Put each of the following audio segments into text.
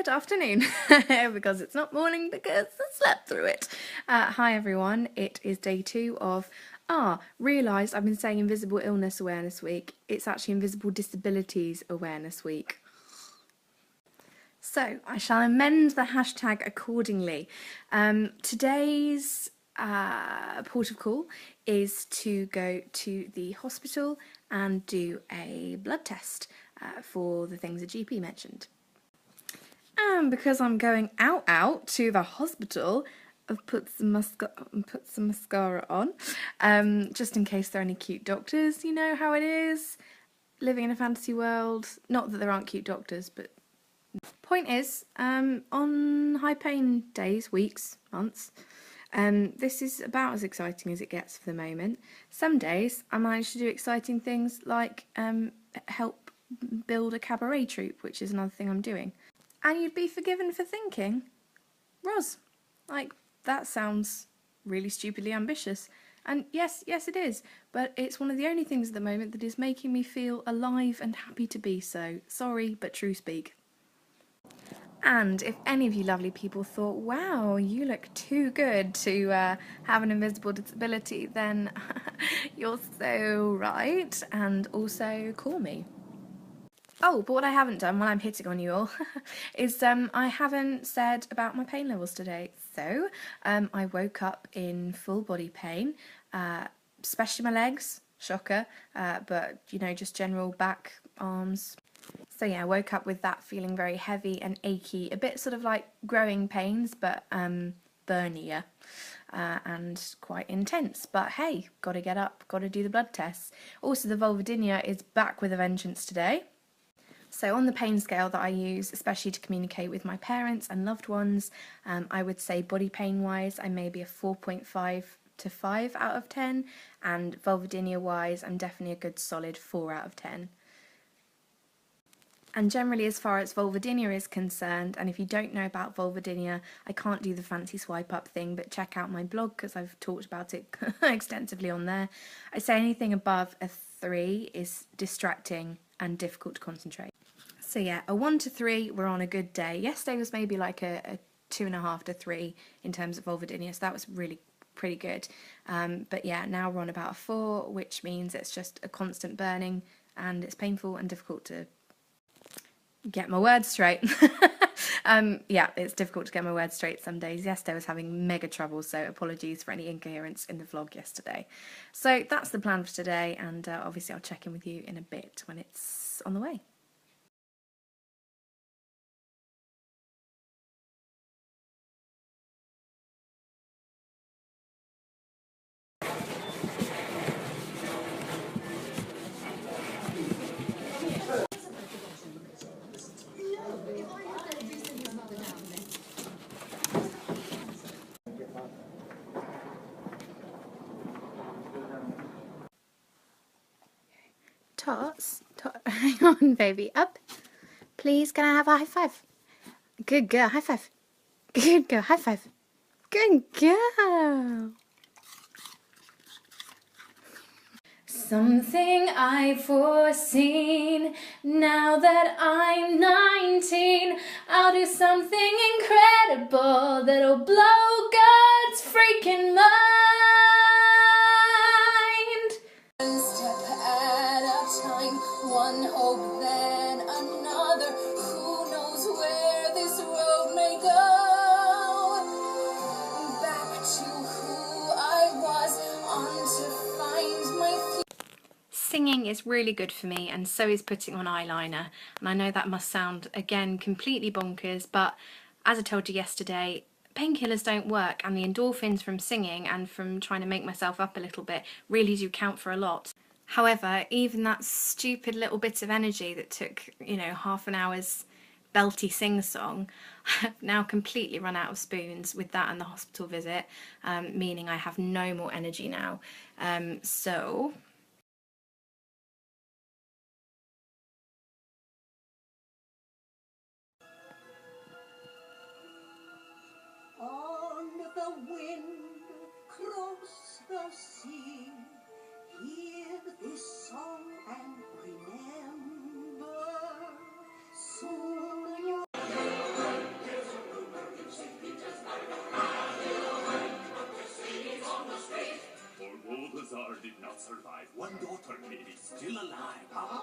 good afternoon, because it's not morning because I slept through it. Hi everyone, it is day 2 of, realised I've been saying Invisible Illness Awareness Week. It's actually Invisible Disabilities Awareness Week. So I shall amend the hashtag accordingly. Today's port of call is to go to the hospital and do a blood test for the things the GP mentioned. And because I'm going out to the hospital, I've put some mascara on, just in case there are any cute doctors. You know how it is, living in a fantasy world. Not that there aren't cute doctors, but point is, on high pain days, weeks, months, this is about as exciting as it gets for the moment. Some days I manage to do exciting things like help build a cabaret troupe, which is another thing I'm doing. And you'd be forgiven for thinking, Ros, like, that sounds really stupidly ambitious. And yes, it is, but it's one of the only things at the moment that is making me feel alive and happy to be so. Sorry, but true speak. And if any of you lovely people thought, wow, you look too good to have an invisible disability, then you're so right, and also call me. Oh, but what I haven't done while I'm hitting on you all is I haven't said about my pain levels today. So I woke up in full body pain, especially my legs, shocker, but you know, just general back, arms. So yeah, I woke up with that feeling very heavy and achy, a bit sort of like growing pains, but burnier. And quite intense, but hey, gotta get up, gotta do the blood tests. Also, the vulvodynia is back with a vengeance today. So on the pain scale that I use, especially to communicate with my parents and loved ones, I would say body pain wise, I may be a 4.5 to 5 out of 10, and vulvodynia wise, I'm definitely a good solid 4 out of 10. And generally, as far as vulvodynia is concerned, and if you don't know about vulvodynia, I can't do the fancy swipe up thing, but check out my blog because I've talked about it extensively on there. I say anything above a 3 is distracting and difficult to concentrate. So yeah, a 1 to 3, we're on a good day. Yesterday was maybe like a 2.5 to 3 in terms of vulvodynia, so that was really pretty good. But yeah, now we're on about a 4, which means it's just a constant burning and it's painful and difficult to get my words straight. Yeah, it's difficult to get my words straight some days. Yesterday I was having mega trouble, so apologies for any incoherence in the vlog yesterday. So that's the plan for today, and obviously I'll check in with you in a bit when it's on the way. Tots, hang on baby, up. Please, can I have a high five? Good girl, high five. Good girl, high five. Good girl. Something I've foreseen, now that I'm 19, I'll do something incredible that'll blow God's freaking mind. One step at a time, one hope then another, who knows where this road may go. Back to who I was, on to find my future. Singing is really good for me, and so is putting on eyeliner, and I know that must sound again completely bonkers, but as I told you yesterday, painkillers don't work, and the endorphins from singing and from trying to make myself up a little bit really do count for a lot. However, even that stupid little bit of energy that took, you know, half an hour's belty sing-song, I've now completely run out of spoons with that and the hospital visit, meaning I have no more energy now. So on the wind across the sea, hear this song and remember, soon you'll alive, huh?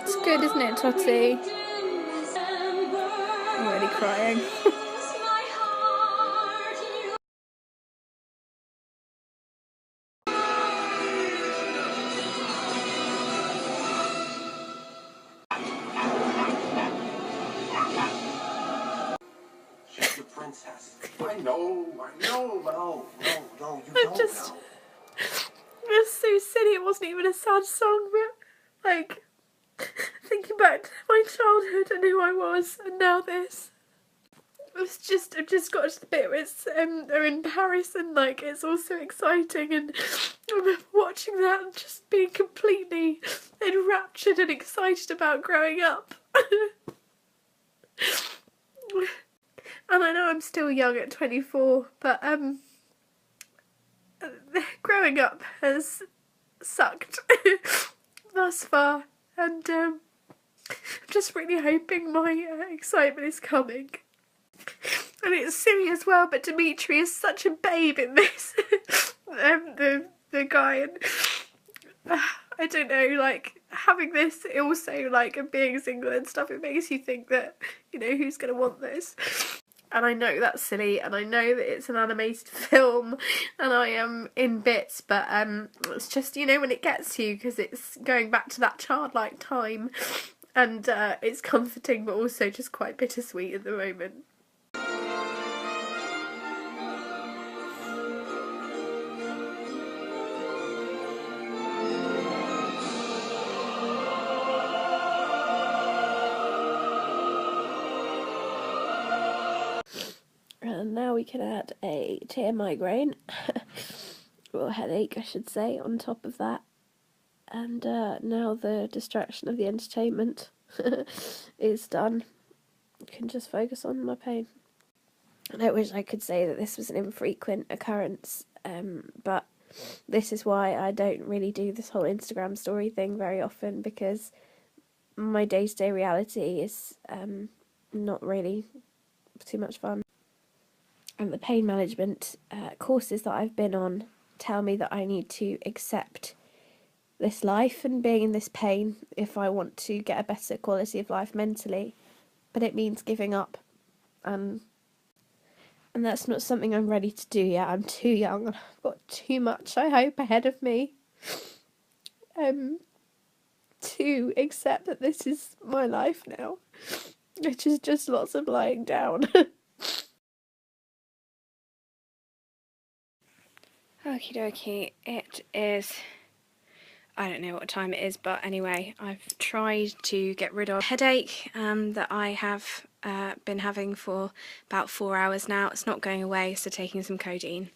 It's good, isn't it, Totty? I'm already crying. She's the princess. I know, but no, you don't know. It's so silly, it wasn't even a sad song, but, like, thinking back to my childhood and who I was, and now this. I've just got to the bit where they're in Paris, and, like, it's all so exciting, and I remember watching that and just being completely enraptured and excited about growing up. And I know I'm still young at 24, but, growing up has sucked thus far, and I'm just really hoping my excitement is coming. And it's silly as well, but Dimitri is such a babe in this. The guy, and I don't know, like, having this also, like, and being single and stuff, it makes you think that, you know, who's going to want this? And I know that's silly, and I know that it's an animated film, and I am in bits, but it's just, you know, when it gets to you, because it's going back to that childlike time, and it's comforting, but also just quite bittersweet at the moment. And now we can add a tear migraine, or headache I should say, on top of that. And now the distraction of the entertainment is done. I can just focus on my pain. And I wish I could say that this was an infrequent occurrence, but this is why I don't really do this whole Instagram story thing very often, because my day-to-day reality is not really too much fun. And the pain management courses that I've been on tell me that I need to accept this life and being in this pain if I want to get a better quality of life mentally. But it means giving up. And that's not something I'm ready to do yet. I'm too young and I've got too much, I hope, ahead of me. To accept that this is my life now. Which is just lots of lying down. Okie dokie, it is, I don't know what time it is, but anyway, I've tried to get rid of a headache that I have been having for about 4 hours now. It's not going away, so taking some codeine.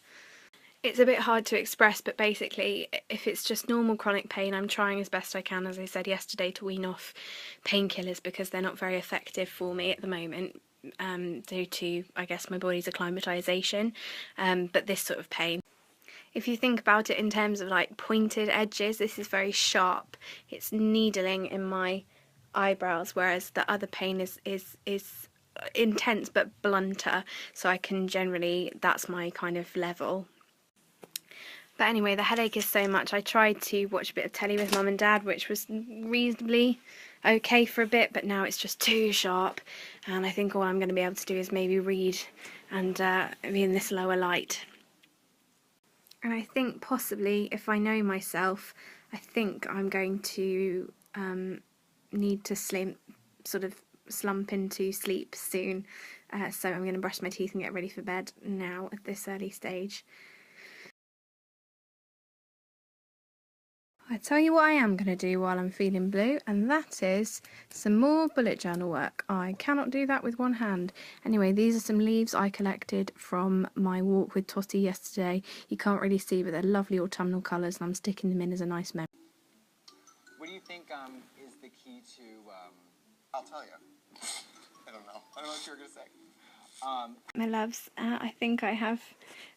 It's a bit hard to express, but basically, if it's just normal chronic pain, I'm trying as best I can, as I said yesterday, to wean off painkillers because they're not very effective for me at the moment, due to, I guess, my body's acclimatisation, but this sort of pain. If you think about it in terms of like pointed edges, this is very sharp. It's needling in my eyebrows, whereas the other pain is intense but blunter, so I can generally, that's my kind of level. But anyway, the headache is so much. I tried to watch a bit of telly with Mum and Dad, which was reasonably okay for a bit, but now it's just too sharp, and I think all I'm going to be able to do is maybe read and be in this lower light. And I think possibly, if I know myself, I think I'm going to need to slump into sleep soon. So I'm going to brush my teeth and get ready for bed now at this early stage. I tell you what I am going to do while I'm feeling blue, and that is some more bullet journal work. I cannot do that with one hand. Anyway, these are some leaves I collected from my walk with Totty yesterday. You can't really see, but they're lovely autumnal colours, and I'm sticking them in as a nice memory. What do you think is the key to, I'll tell you. I don't know what you were going to say. My loves, I think I have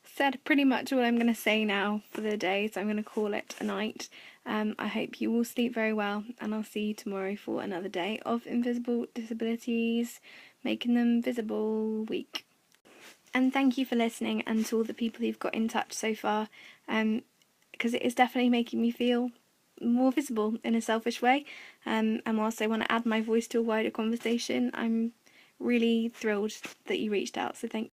said pretty much all I'm going to say now for the day, so I'm going to call it a night. I hope you all sleep very well, and I'll see you tomorrow for another day of Invisible Disabilities. Making Them Visible week. And thank you for listening, and to all the people who've got in touch so far, because it is definitely making me feel more visible in a selfish way, and whilst I want to add my voice to a wider conversation, I'm really thrilled that you reached out, so thank you.